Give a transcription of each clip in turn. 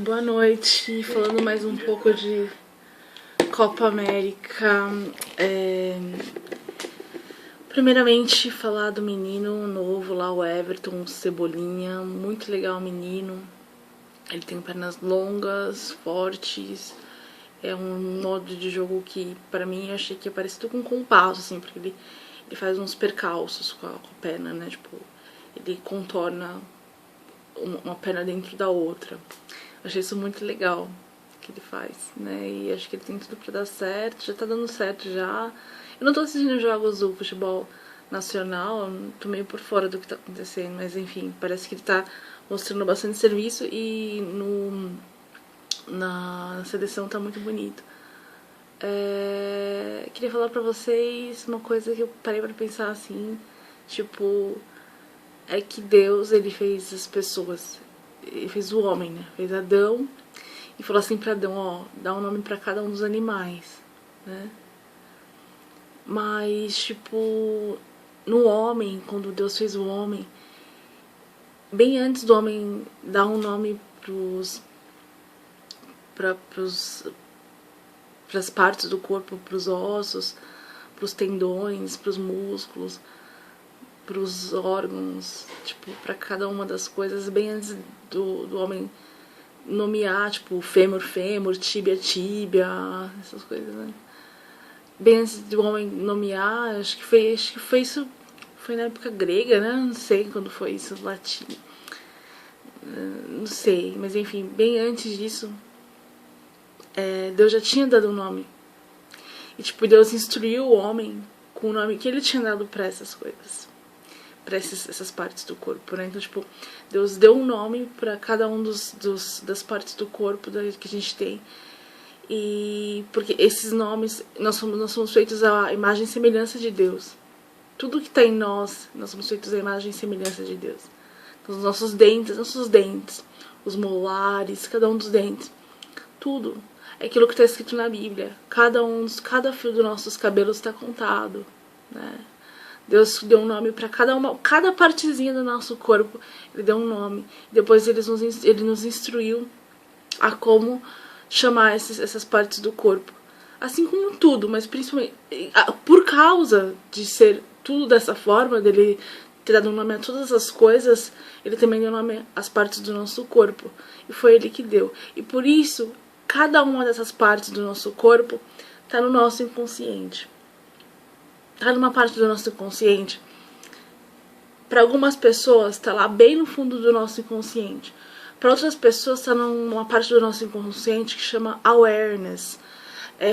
Boa noite, falando mais um pouco de Copa América. Primeiramente, falar do menino novo lá, o Everton Cebolinha. Muito legal o menino. Ele tem pernas longas, fortes. É um modo de jogo que, pra mim, eu achei que é parecido com um compasso, assim, porque ele faz uns percalços com a perna, né? Tipo, ele contorna uma perna dentro da outra. Achei isso muito legal que ele faz, né? E acho que ele tem tudo pra dar certo, já tá dando certo já. Eu não tô assistindo jogos do futebol nacional, tô meio por fora do que tá acontecendo, mas enfim, parece que ele tá mostrando bastante serviço e na seleção tá muito bonito. Queria falar pra vocês uma coisa que eu parei pra pensar assim, tipo, é que Deus, ele fez as pessoas, ele fez o homem, né? Fez Adão e falou assim pra Adão, ó, dá um nome pra cada um dos animais, né? Mas, tipo, no homem, quando Deus fez o homem, bem antes do homem dar um nome pras partes do corpo, pros ossos, pros tendões, pros músculos, pros órgãos, tipo, pra cada uma das coisas, bem antes do homem nomear, tipo, fêmur, tíbia, tíbia, essas coisas, né? Bem antes do homem nomear, acho que foi isso, foi na época grega, né? Não sei quando foi isso, latim. Não sei, mas enfim, bem antes disso, Deus já tinha dado um nome. E, tipo, Deus instruiu o homem com o nome que ele tinha dado pra essas coisas. Pra essas partes do corpo, né? Então, tipo, Deus deu um nome pra cada um das partes do corpo que a gente tem. E porque esses nomes, nós somos feitos à imagem e semelhança de Deus. Tudo que tá em nós somos feitos à imagem e semelhança de Deus. Então, os nossos dentes, os molares, cada um dos dentes, tudo é aquilo que está escrito na Bíblia. Cada fio dos nossos cabelos está contado, né? Deus deu um nome para cada partezinha do nosso corpo, ele deu um nome. Depois ele nos instruiu a como chamar essas partes do corpo. Assim como tudo, mas principalmente por causa de ser tudo dessa forma, dele ter dado um nome a todas as coisas, ele também deu nome às partes do nosso corpo. E foi ele que deu. E por isso, cada uma dessas partes do nosso corpo está no nosso inconsciente. Tá numa parte do nosso inconsciente. Para algumas pessoas, tá lá bem no fundo do nosso inconsciente. Para outras pessoas, tá numa parte do nosso inconsciente que chama awareness.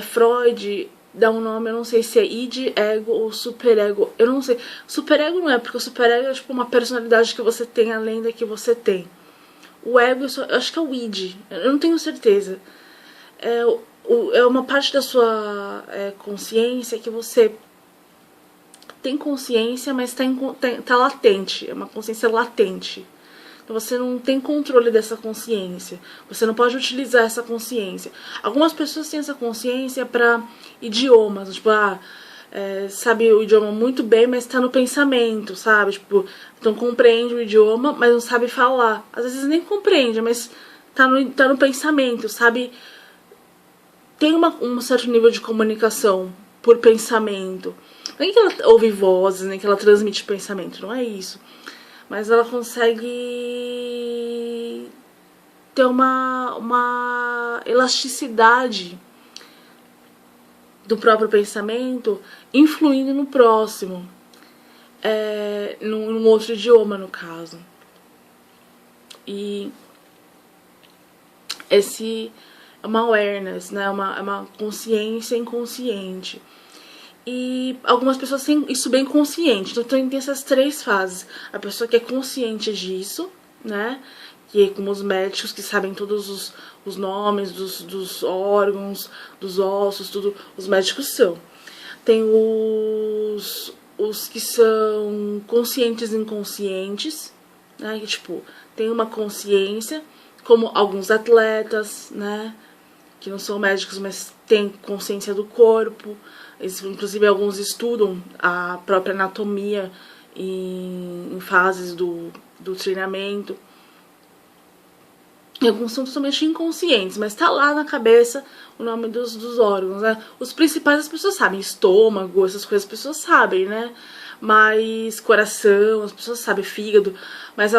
Freud dá um nome, eu não sei se é id, ego ou superego. Eu não sei. Superego não é, porque o superego é tipo uma personalidade que você tem além da que você tem. O ego, eu acho que é o id. Eu não tenho certeza. É uma parte da sua consciência que você tem consciência, mas tá latente. É uma consciência latente. Então você não tem controle dessa consciência. Você não pode utilizar essa consciência. Algumas pessoas têm essa consciência para idiomas. Tipo, sabe o idioma muito bem, mas tá no pensamento, sabe? Tipo, então compreende o idioma, mas não sabe falar. Às vezes nem compreende, mas tá no pensamento, sabe? Tem um certo nível de comunicação por pensamento. Não é que ela ouve vozes, nem que ela transmite pensamento, não é isso. Mas ela consegue ter uma elasticidade do próprio pensamento influindo no próximo. Num outro idioma, no caso. E esse é uma awareness, né? É uma consciência inconsciente. E algumas pessoas têm isso bem consciente. Então tem essas três fases. A pessoa que é consciente disso, né? Que é como os médicos que sabem todos os nomes dos órgãos, dos ossos, tudo. Os médicos são. Tem os que são conscientes e inconscientes, né? Que tipo, tem uma consciência, como alguns atletas, né? Que não são médicos, mas têm consciência do corpo. Inclusive, alguns estudam a própria anatomia em fases do treinamento. e alguns são totalmente inconscientes, mas tá lá na cabeça o nome dos órgãos, né? Os principais as pessoas sabem, estômago, essas coisas as pessoas sabem, né? Mas coração, as pessoas sabem, fígado, mas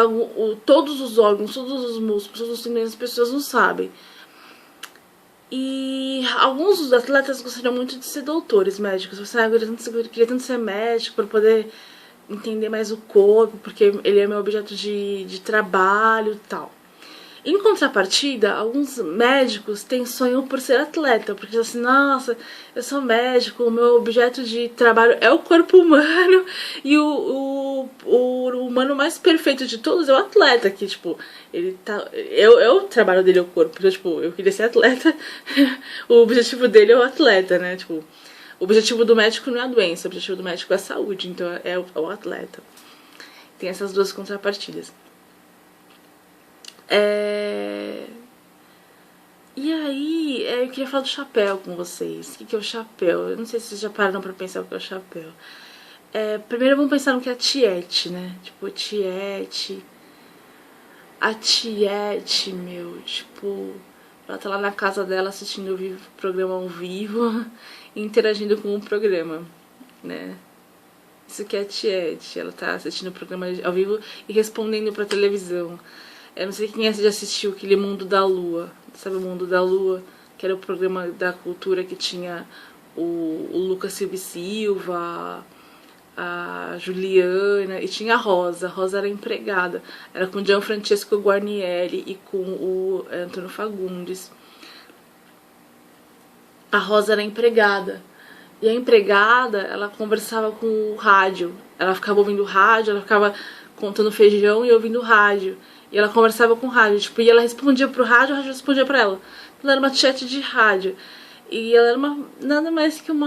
todos os órgãos, todos os músculos, todos os tendões as pessoas não sabem. E alguns dos atletas gostariam muito de ser doutores médicos. Você queria tanto ser médico para poder entender mais o corpo, porque ele é meu objeto de trabalho e tal. Em contrapartida, alguns médicos têm sonho por ser atleta, porque assim, nossa, eu sou médico, o meu objeto de trabalho é o corpo humano e o humano mais perfeito de todos é o atleta, que tipo, ele tá. O trabalho dele é o corpo, então, tipo, eu queria ser atleta, o objetivo dele é o atleta, né? Tipo, o objetivo do médico não é a doença, o objetivo do médico é a saúde, então é o atleta. Tem essas duas contrapartidas. E aí, eu queria falar do chapéu com vocês. O que é o chapéu? Eu não sei se vocês já pararam pra pensar o que é o chapéu. Primeiro vamos pensar no que é a tiete, né? Tipo, tiete. A tiete, meu, tipo, ela tá lá na casa dela assistindo o programa ao vivo e interagindo com o programa, né? Isso que é a tiete. Ela tá assistindo o programa ao vivo e respondendo pra televisão. Eu não sei quem já assistiu aquele Mundo da Lua. Sabe o Mundo da Lua? Que era o programa da cultura que tinha o Lucas Silva, a Juliana e tinha a Rosa. A Rosa era empregada. Era com o Gianfrancesco Guarnieri e com o Antônio Fagundes. A Rosa era empregada. E a empregada, ela conversava com o rádio. Ela ficava ouvindo o rádio, ela ficava contando feijão e ouvindo o rádio. E ela conversava com o rádio, tipo, e ela respondia pro rádio, o rádio respondia pra ela. Ela era uma chat de rádio. E ela era nada mais que um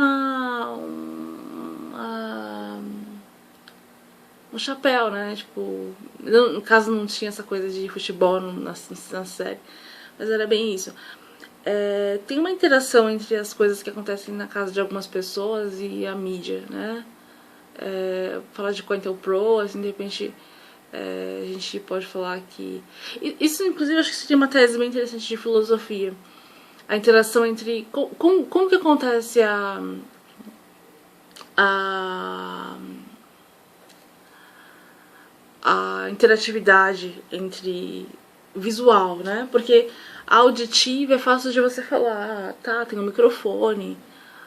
chapéu, né? Tipo, no caso não tinha essa coisa de futebol na série, mas era bem isso. Tem uma interação entre as coisas que acontecem na casa de algumas pessoas e a mídia, né? Falar de COINTELPRO, assim, de repente... a gente pode falar que... Isso, inclusive, acho que seria uma tese bem interessante de filosofia. A interação entre... Como que acontece a interatividade entre visual, né? Porque a auditiva é fácil de você falar. Tá, tem um microfone...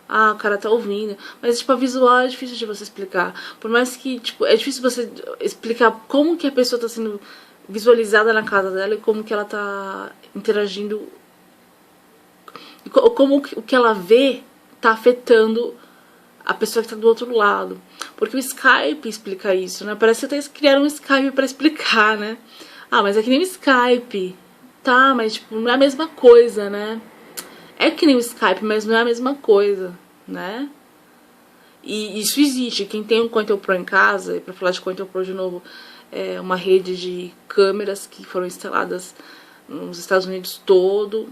o cara tá ouvindo. Mas, tipo, a visual é difícil de você explicar. Por mais que, tipo, é difícil você explicar como que a pessoa tá sendo visualizada na casa dela e como que ela tá interagindo. Como o que ela vê tá afetando a pessoa que tá do outro lado. Porque o Skype explica isso, né? Parece que até criaram um Skype pra explicar, né? Mas é que nem o Skype. Tá, mas, tipo, não é a mesma coisa, né? É que nem o Skype, mas não é a mesma coisa, né? E isso existe. Quem tem um COINTELPRO em casa, e pra falar de COINTELPRO de novo, é uma rede de câmeras que foram instaladas nos Estados Unidos todo,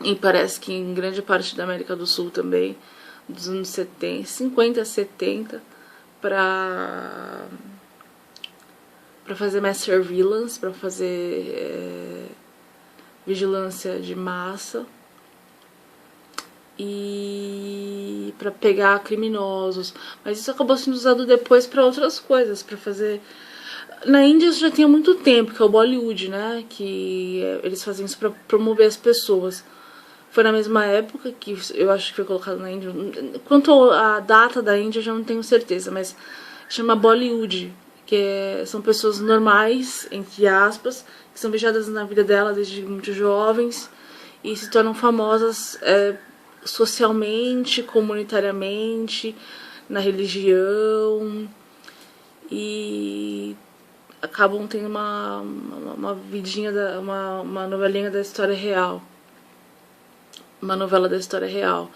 e parece que em grande parte da América do Sul também, dos anos 50, 70, pra fazer mass surveillance, pra fazer vigilância de massa, e para pegar criminosos, mas isso acabou sendo usado depois para outras coisas, para fazer. Na Índia isso já tinha muito tempo, que é o Bollywood, né? Que eles fazem isso para promover as pessoas. Foi na mesma época que eu acho que foi colocado na Índia. Quanto à data da Índia eu já não tenho certeza, mas chama Bollywood, que são pessoas normais, entre aspas, que são vigiadas na vida dela desde muito jovens e se tornam famosas socialmente, comunitariamente, na religião, e acabam tendo uma vidinha, uma novelinha da história real. Uma novela da história real.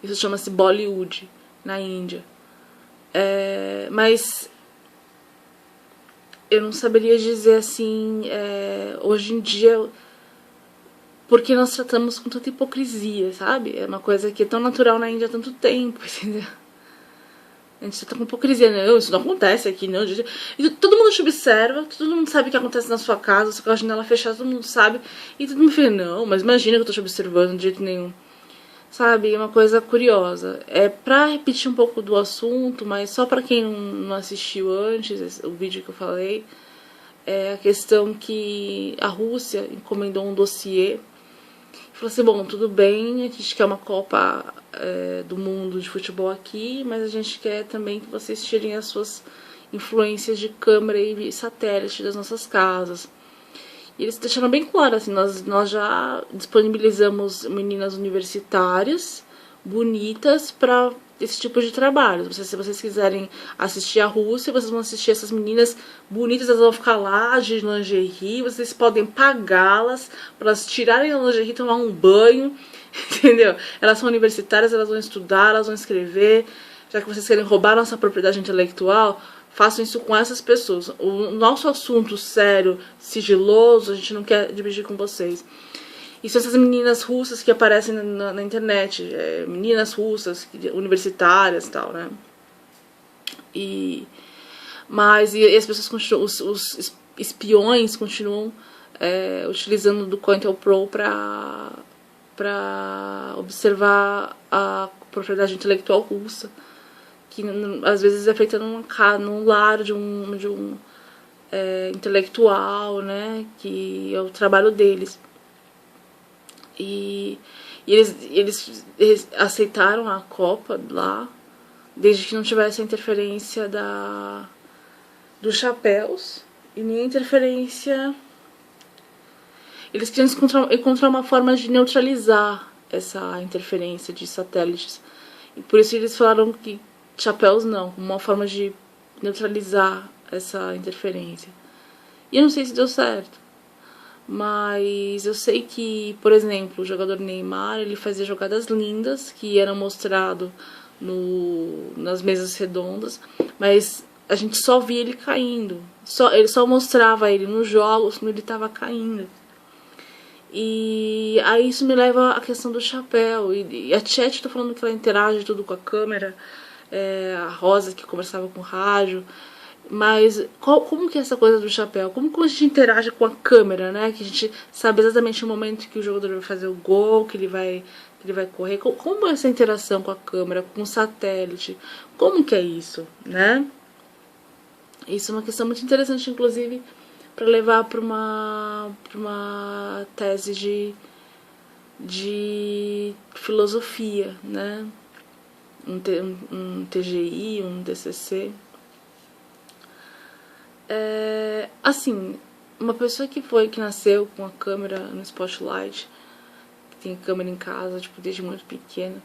Isso chama-se Bollywood, na Índia. Mas eu não saberia dizer assim, hoje em dia, porque nós tratamos com tanta hipocrisia, sabe? É uma coisa que é tão natural na Índia há tanto tempo, entendeu? A gente tá com hipocrisia, não, isso não acontece aqui, não. E todo mundo te observa, todo mundo sabe o que acontece na sua casa, você com a janela fechada, todo mundo sabe. E todo mundo fala, não, mas imagina que eu tô te observando de jeito nenhum. Sabe, é uma coisa curiosa. É pra repetir um pouco do assunto, mas só pra quem não assistiu antes, o vídeo que eu falei, é a questão que a Rússia encomendou um dossiê. Falou assim, bom, tudo bem, a gente quer uma Copa do Mundo de futebol aqui, mas a gente quer também que vocês tirem as suas influências de câmera e satélite das nossas casas. E eles deixaram bem claro, assim, nós já disponibilizamos meninas universitárias, bonitas, para esse tipo de trabalho. Se vocês quiserem assistir a Rússia, vocês vão assistir essas meninas bonitas, elas vão ficar lá de lingerie, vocês podem pagá-las para elas tirarem a lingerie e tomar um banho, entendeu? Elas são universitárias, elas vão estudar, elas vão escrever, já que vocês querem roubar nossa propriedade intelectual, façam isso com essas pessoas. O nosso assunto sério, sigiloso, a gente não quer dividir com vocês. E são essas meninas russas que aparecem na internet, meninas russas, universitárias e tal, né? Mas as pessoas continuam, os espiões continuam utilizando do COINTELPRO para observar a propriedade intelectual russa, que às vezes é feita num lar de um intelectual, né? Que é o trabalho deles. E eles aceitaram a Copa lá, desde que não tivesse a interferência dos chapéus e nem a interferência. Eles queriam encontrar uma forma de neutralizar essa interferência de satélites. E por isso eles falaram que chapéus não, como uma forma de neutralizar essa interferência. E eu não sei se deu certo. Mas eu sei que, por exemplo, o jogador Neymar, ele fazia jogadas lindas que eram mostrado nas mesas redondas, mas a gente só via ele caindo. Ele só mostrava ele nos jogos quando ele estava caindo. E aí isso me leva à questão do chapéu. E a Chet, tô falando que ela interage tudo com a câmera, a Rosa que conversava com o rádio. Mas como que é essa coisa do chapéu? Como a gente interage com a câmera, né? Que a gente sabe exatamente o momento que o jogador vai fazer o gol, que ele vai correr. Como é essa interação com a câmera, com o satélite? Como que é isso, né? Isso é uma questão muito interessante, inclusive, para levar para uma tese de filosofia, né? Um TGI, um TCC. Assim, uma pessoa que nasceu com a câmera no spotlight, que tem câmera em casa, tipo, desde muito pequena,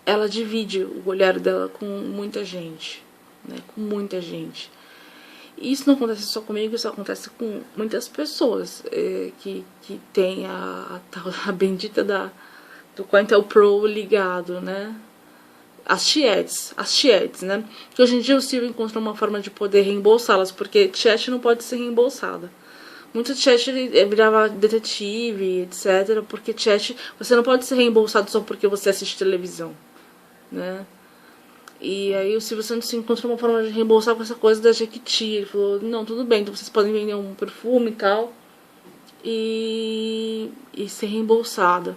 ela divide o olhar dela com muita gente, né? Com muita gente. E isso não acontece só comigo, isso acontece com muitas pessoas que tem a bendita do COINTELPRO ligado, né? As tietes, né? Que hoje em dia o Silvio encontrou uma forma de poder reembolsá-las, porque chat não pode ser reembolsada. Muito chat virava detetive, etc. Porque chat, você não pode ser reembolsado só porque você assiste televisão, né? E aí o Silvio Santos encontrou uma forma de reembolsar com essa coisa da Jequiti. Ele falou, não, tudo bem, então vocês podem vender um perfume e tal, e ser reembolsada.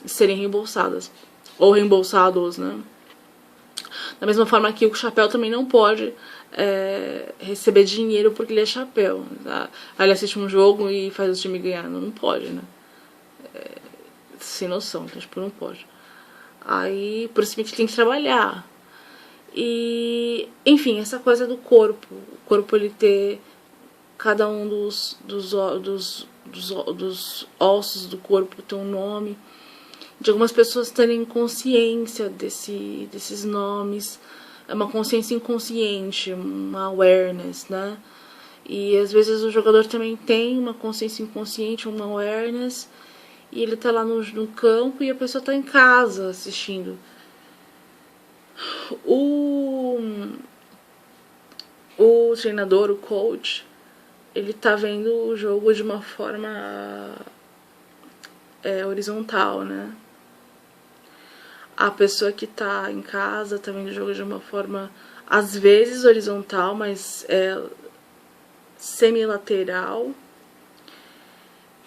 E serem reembolsadas. Ou reembolsados, né? Da mesma forma que o chapéu também não pode receber dinheiro porque ele é chapéu. Tá? Aí ele assiste um jogo e faz o time ganhar. Não pode, né? Sem noção, então, tipo, não pode. Aí, por isso que a gente tem que trabalhar. E, enfim, essa coisa do corpo. O corpo, ele ter cada um dos ossos do corpo ter um nome. De algumas pessoas terem consciência desses nomes, é uma consciência inconsciente, uma awareness, né? E às vezes o jogador também tem uma consciência inconsciente, uma awareness, e ele tá lá no campo e a pessoa tá em casa assistindo. O treinador, o coach, ele tá vendo o jogo de uma forma horizontal, né? A pessoa que tá em casa tá vendo o jogo de uma forma, às vezes horizontal, mas semilateral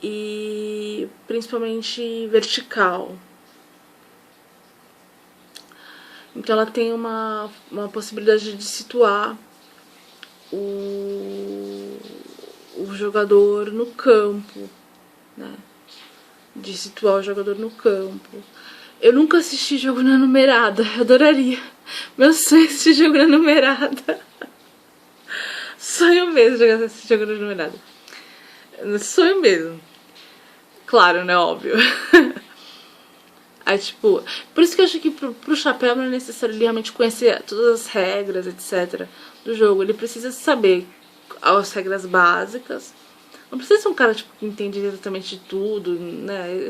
e principalmente vertical. Então ela tem uma possibilidade de situar o jogador no campo, né? De situar o jogador no campo. Eu nunca assisti jogo na numerada, eu adoraria. Meu sonho é assistir jogo na numerada. Sonho mesmo de assistir jogo na numerada. Sonho mesmo. Claro, né? Óbvio. Aí, tipo, por isso que eu acho que pro chapéu não é necessário ele realmente conhecer todas as regras, etc. do jogo. Ele precisa saber as regras básicas. Não precisa ser um cara, tipo, que entende exatamente de tudo, né?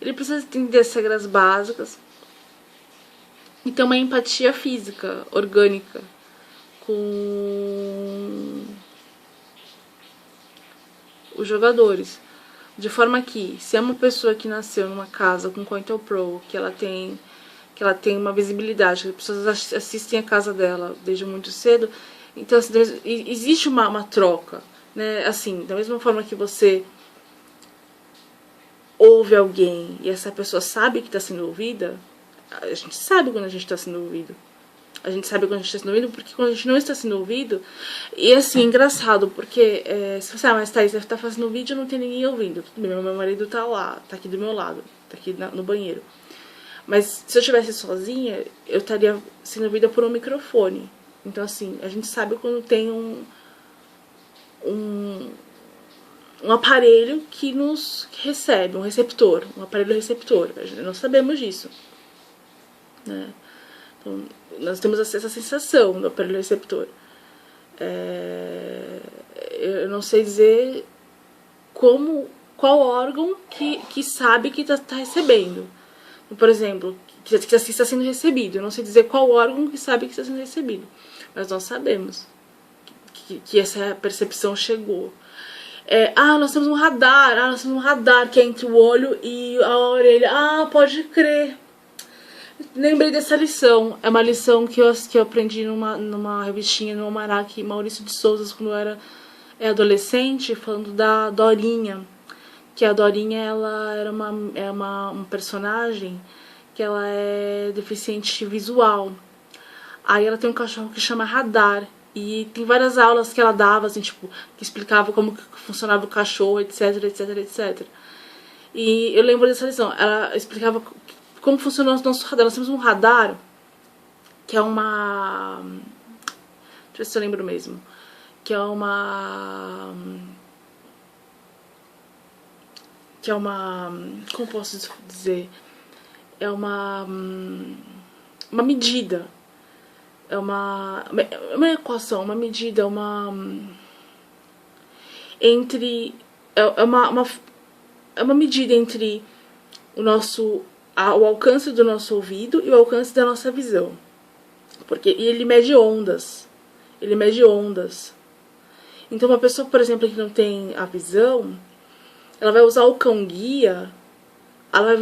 Ele precisa entender as regras básicas e ter uma empatia física, orgânica, com os jogadores. De forma que, se é uma pessoa que nasceu numa casa com Cointel Pro, que ela tem uma visibilidade, que as pessoas assistem a casa dela desde muito cedo, então assim, existe uma troca, né? Assim, da mesma forma que você ouve alguém e essa pessoa sabe que está sendo ouvida, a gente sabe quando a gente está sendo ouvido. A gente sabe quando a gente está sendo ouvido, porque quando a gente não está sendo ouvido, e assim, engraçado, porque se você, mas Thaís, você tá fazendo vídeo e não tem ninguém ouvindo. Tudo bem, meu marido tá lá, tá aqui do meu lado, tá aqui no banheiro. Mas se eu estivesse sozinha, eu estaria sendo ouvida por um microfone. Então assim, a gente sabe quando tem um aparelho que nos recebe, um receptor, um aparelho receptor. Nós sabemos disso, né? Então, nós temos essa sensação do aparelho receptor. Eu não sei dizer qual órgão que sabe que está recebendo. Por exemplo, que está sendo recebido. Eu não sei dizer qual órgão que sabe que está sendo recebido. Mas nós sabemos que essa percepção chegou. Nós temos um radar. Nós temos um radar que é entre o olho e a orelha. Pode crer. Lembrei dessa lição. É uma lição que eu aprendi numa revistinha, no Almanac Maurício de Souza, quando eu era adolescente, falando da Dorinha. Que a Dorinha, ela era um personagem que ela é deficiente visual. Aí ela tem um cachorro que chama Radar. E tem várias aulas que ela dava, assim, tipo, que explicava como que funcionava o cachorro, etc, etc, etc. E eu lembro dessa lição. Ela explicava como funciona o nosso radar. Nós temos um radar que é uma... Deixa eu ver se eu lembro mesmo. Que é uma... Como posso dizer? É uma medida. É uma equação, uma medida, entre... É uma medida entre o alcance do nosso ouvido e o alcance da nossa visão. E ele mede ondas. Então uma pessoa, por exemplo, que não tem a visão, ela vai usar o cão-guia. Ela vai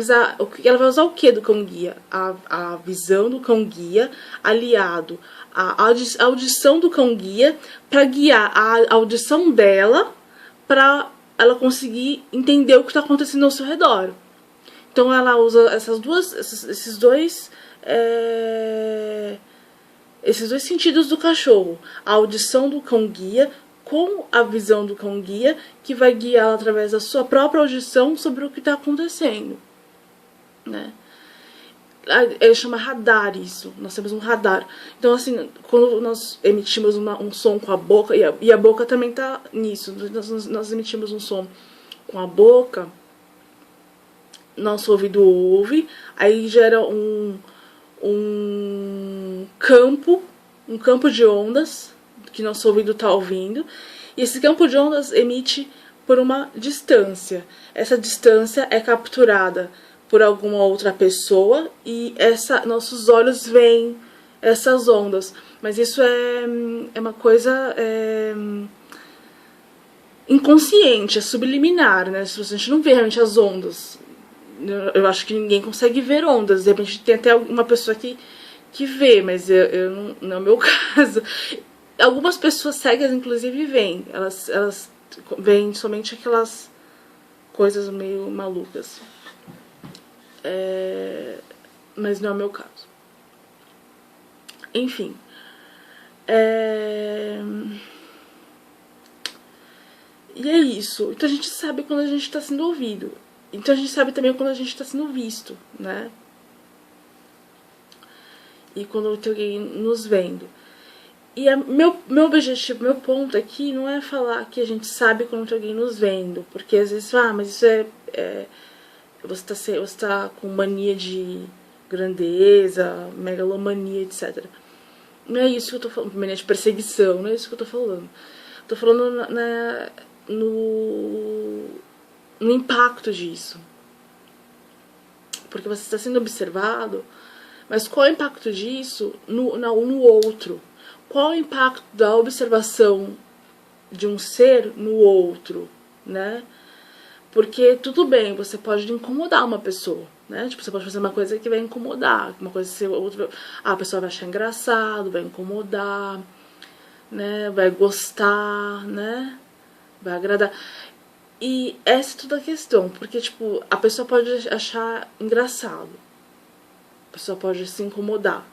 usar o que do cão-guia? A visão do cão-guia aliado à audição do cão-guia para guiar a audição dela para ela conseguir entender o que está acontecendo ao seu redor. Então ela usa esses dois sentidos do cachorro. A audição do cão-guia com a visão do cão-guia, que vai guiá-la através da sua própria audição sobre o que está acontecendo, né? Ele chama radar isso. Nós temos um radar. Então, assim, quando nós emitimos um som com a boca, e a boca também está nisso, nós emitimos um som com a boca, nosso ouvido ouve, aí gera um campo de ondas que nosso ouvido está ouvindo, e esse campo de ondas emite por uma distância. Essa distância é capturada por alguma outra pessoa e nossos olhos veem essas ondas. Mas isso é uma coisa inconsciente, é subliminar, né? A gente não vê realmente as ondas eu acho que ninguém consegue ver ondas. De repente tem até uma pessoa que vê, mas não é o meu caso. Algumas pessoas cegas, inclusive, veem. Elas veem somente aquelas coisas meio malucas. Mas não é o meu caso. Enfim. E é isso. Então a gente sabe quando a gente está sendo ouvido. Então a gente sabe também quando a gente está sendo visto, né? E quando tem alguém nos vendo. E meu objetivo, meu ponto aqui não é falar que a gente sabe quando tem alguém nos vendo. Porque às vezes, mas isso você tá com mania de grandeza, megalomania, etc. Não é isso que eu tô falando, mania de perseguição, não é isso que eu tô falando. Tô falando no impacto disso. Porque você está sendo observado, mas qual é o impacto disso no outro? Qual é o impacto da observação de um ser no outro, né? Porque tudo bem, você pode incomodar uma pessoa, né? Tipo, você pode fazer uma coisa que vai incomodar, uma coisa que a pessoa vai achar engraçado, vai incomodar, né? Vai gostar, né? Vai agradar. E essa é toda a questão, porque, tipo, a pessoa pode achar engraçado, a pessoa pode se incomodar.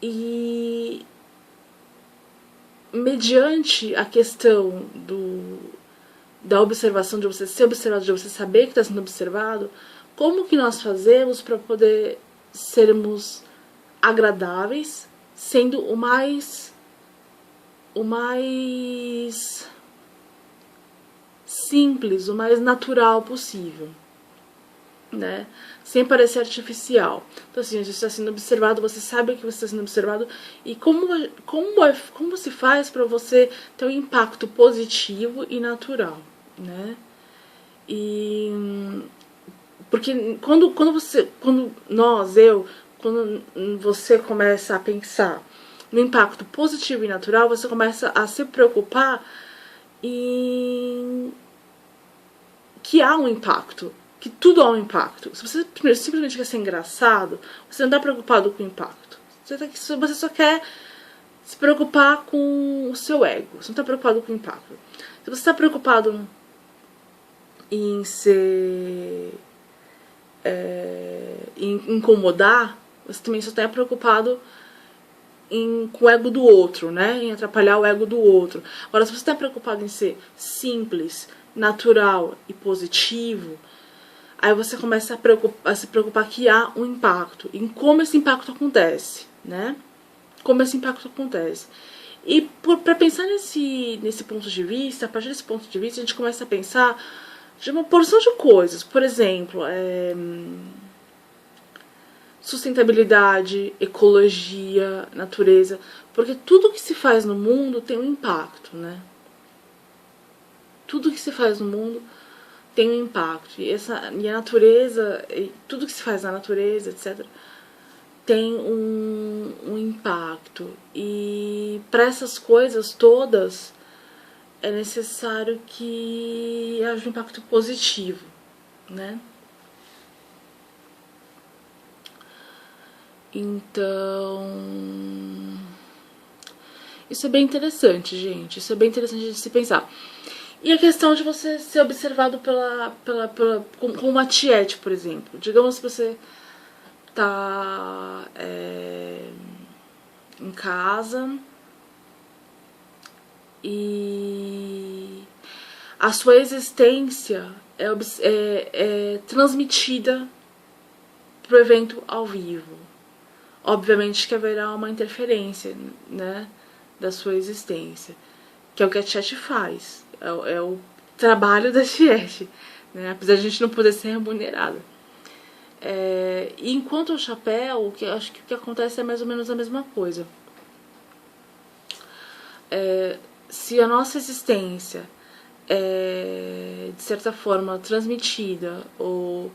E mediante a questão da observação, de você ser observado, de você saber que está sendo observado, como que nós fazemos para poder sermos agradáveis, sendo o mais simples, o mais natural possível, né? Sem parecer artificial. Então, assim, você está sendo observado, você sabe que você está sendo observado, e como se faz para você ter um impacto positivo e natural, né? E porque quando você começa a pensar no impacto positivo e natural, você começa a se preocupar em que há um impacto, que tudo há um impacto. Se você simplesmente quer ser engraçado, você não está preocupado com o impacto. Você só quer se preocupar com o seu ego, você não está preocupado com o impacto. Se você está preocupado em ser em incomodar, você também só está preocupado com o ego do outro, né? Em atrapalhar o ego do outro. Agora, se você está preocupado em ser simples, natural e positivo, aí você começa a se preocupar que há um impacto, em como esse impacto acontece, né? Como esse impacto acontece. E para pensar nesse ponto de vista, a partir desse ponto de vista, a gente começa a pensar de uma porção de coisas. Por exemplo, sustentabilidade, ecologia, natureza, porque tudo que se faz no mundo tem um impacto, né? Tudo que se faz no mundo tem um impacto. E a natureza, tudo que se faz na natureza, etc., tem um impacto. E para essas coisas todas é necessário que haja um impacto positivo, né? Então, isso é bem interessante, gente. Isso é bem interessante de se pensar. E a questão de você ser observado com uma tiete, por exemplo. Digamos que você tá em casa e a sua existência é transmitida pro evento ao vivo. Obviamente que haverá uma interferência, né, da sua existência, que é o que a chat faz, é o trabalho da chat, né, apesar de a gente não poder ser remunerada. E enquanto o chapéu, acho que o que acontece é mais ou menos a mesma coisa. Se a nossa existência é, de certa forma, transmitida, ou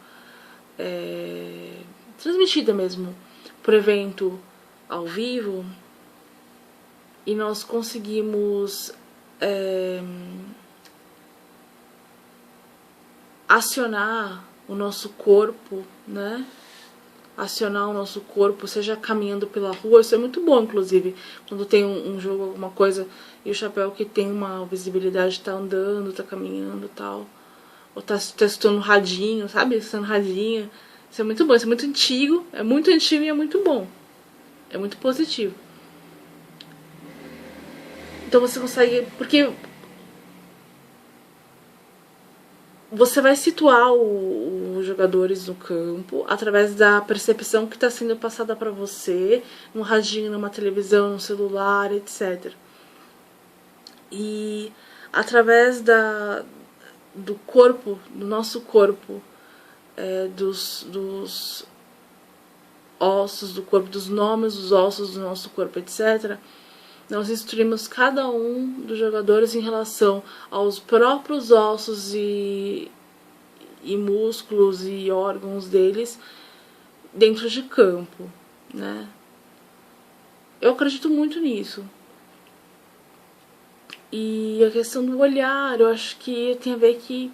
transmitida mesmo, por evento ao vivo, e nós conseguimos acionar o nosso corpo, né? Acionar o nosso corpo, seja caminhando pela rua. Isso é muito bom, inclusive, quando tem um jogo, alguma coisa, e o chapéu que tem uma visibilidade tá andando, tá caminhando e tal. Ou tá escutando radinho, sabe? Escutando radinho. Isso é muito bom, isso é muito antigo e é muito bom. É muito positivo. Então você consegue, porque você vai situar os jogadores no campo através da percepção que está sendo passada para você, no radinho, numa televisão, no celular, etc. E através do corpo, do nosso corpo, dos ossos do corpo, dos nomes dos ossos do nosso corpo, etc., nós instruímos cada um dos jogadores em relação aos próprios ossos e músculos e órgãos deles dentro de campo, né? Eu acredito muito nisso. E a questão do olhar, eu acho que tem a ver que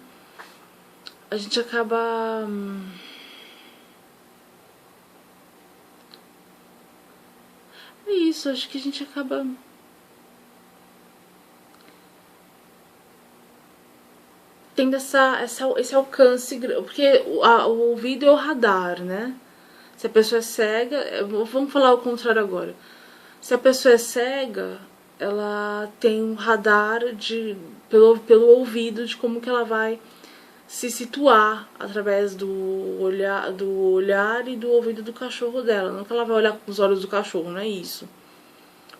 a gente acaba é isso, acho que a gente acaba tendo esse alcance, porque o ouvido é o radar, né? Se a pessoa é cega, vamos falar o contrário agora. Se a pessoa é cega, ela tem um radar pelo ouvido de como que ela vai se situar através do olhar e do ouvido do cachorro dela. Não que ela vai olhar com os olhos do cachorro, não é isso.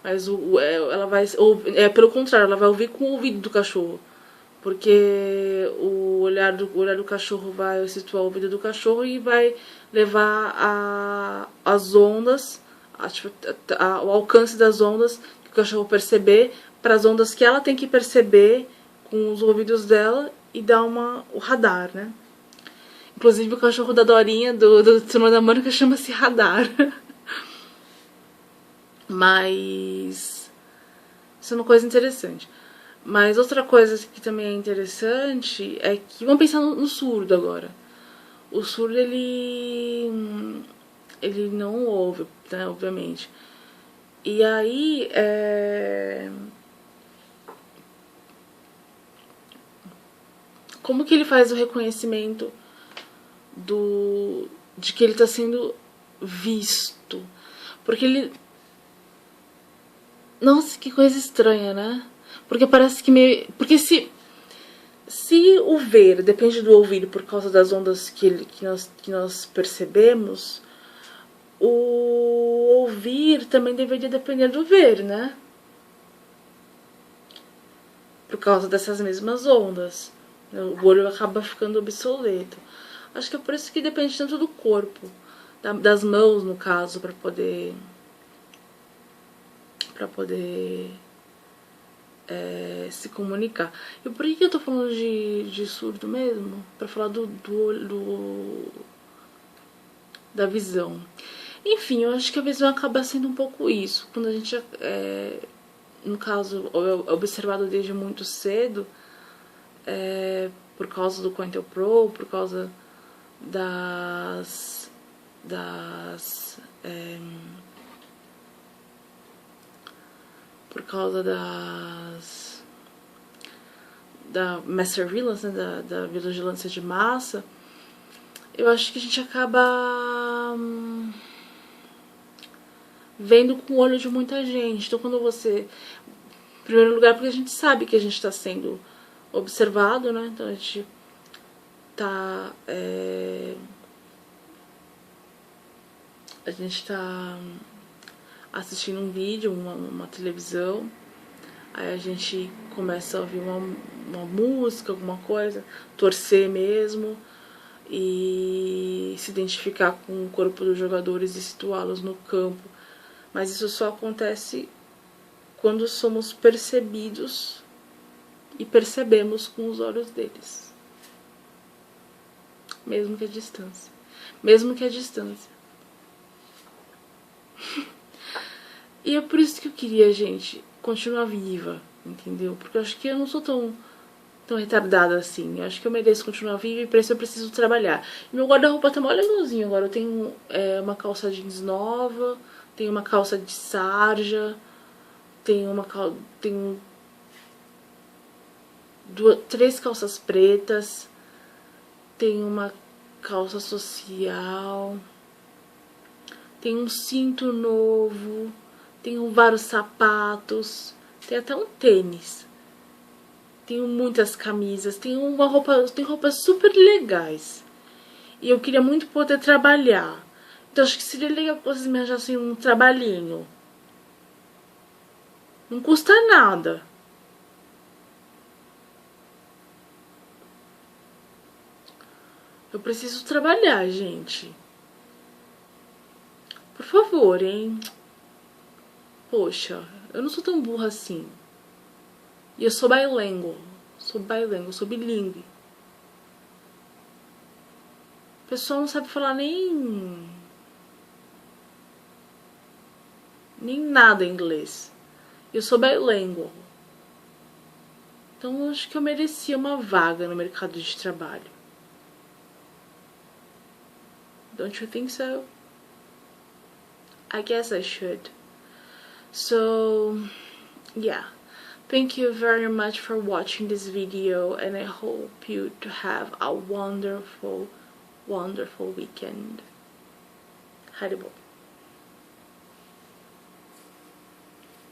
Mas ela vai. Pelo contrário, ela vai ouvir com o ouvido do cachorro. Porque o olhar do cachorro vai situar o ouvido do cachorro e vai levar as ondas, o alcance das ondas que o cachorro perceber, para as ondas que ela tem que perceber com os ouvidos dela e dar o radar, né? Inclusive o cachorro da Dorinha, do Turma da Mônica, chama-se Radar. Mas isso é uma coisa interessante. Mas outra coisa que também é interessante é que, vamos pensar no surdo agora. O surdo, ele não ouve, né, obviamente. E aí, como que ele faz o reconhecimento de que ele está sendo visto? Porque ele... Nossa, que coisa estranha, né? Porque parece que porque se o ver depende do ouvir por causa das ondas que nós percebemos, o ouvir também deveria depender do ver, né? Por causa dessas mesmas ondas. O olho acaba ficando obsoleto. Acho que é por isso que depende tanto do corpo, das mãos, no caso, para poder se comunicar. E por que eu tô falando de surdo mesmo? Pra falar da visão. Enfim, eu acho que a visão acaba sendo um pouco isso. Quando a gente, no caso, é observado desde muito cedo, por causa do COINTELPRO, por causa por causa da mass surveillance, né, da vigilância de massa, eu acho que a gente acaba vendo com o olho de muita gente. Então, quando você... Em primeiro lugar, porque a gente sabe que a gente está sendo observado, né? Então, a gente tá... a gente tá assistindo um vídeo, uma televisão, aí a gente começa a ouvir uma música, alguma coisa, torcer mesmo e se identificar com o corpo dos jogadores e situá-los no campo. Mas isso só acontece quando somos percebidos e percebemos com os olhos deles. Mesmo que a distância. Mesmo que a distância. E é por isso que eu queria, gente, continuar viva, entendeu? Porque eu acho que eu não sou tão retardada assim. Eu acho que eu mereço continuar viva e pra isso eu preciso trabalhar. E meu guarda-roupa tá mó legalzinho agora. Eu tenho uma calça jeans nova, tenho uma calça de sarja, tenho três calças pretas, tenho uma calça social, tenho um cinto novo, tenho vários sapatos, tenho até um tênis. Tenho muitas camisas, tenho roupas super legais. E eu queria muito poder trabalhar. Então acho que seria legal que vocês me achassem um trabalhinho. Não custa nada. Eu preciso trabalhar, gente. Por favor, hein? Poxa, eu não sou tão burra assim. E eu sou bilingue. Sou bilíngue. O pessoal não sabe falar nem nada em inglês. Eu sou bilingue. Então eu acho que eu merecia uma vaga no mercado de trabalho. Don't you think so? I guess I should. So, yeah. Thank you very much for watching this video, and I hope you to have a wonderful, wonderful weekend. Haribo.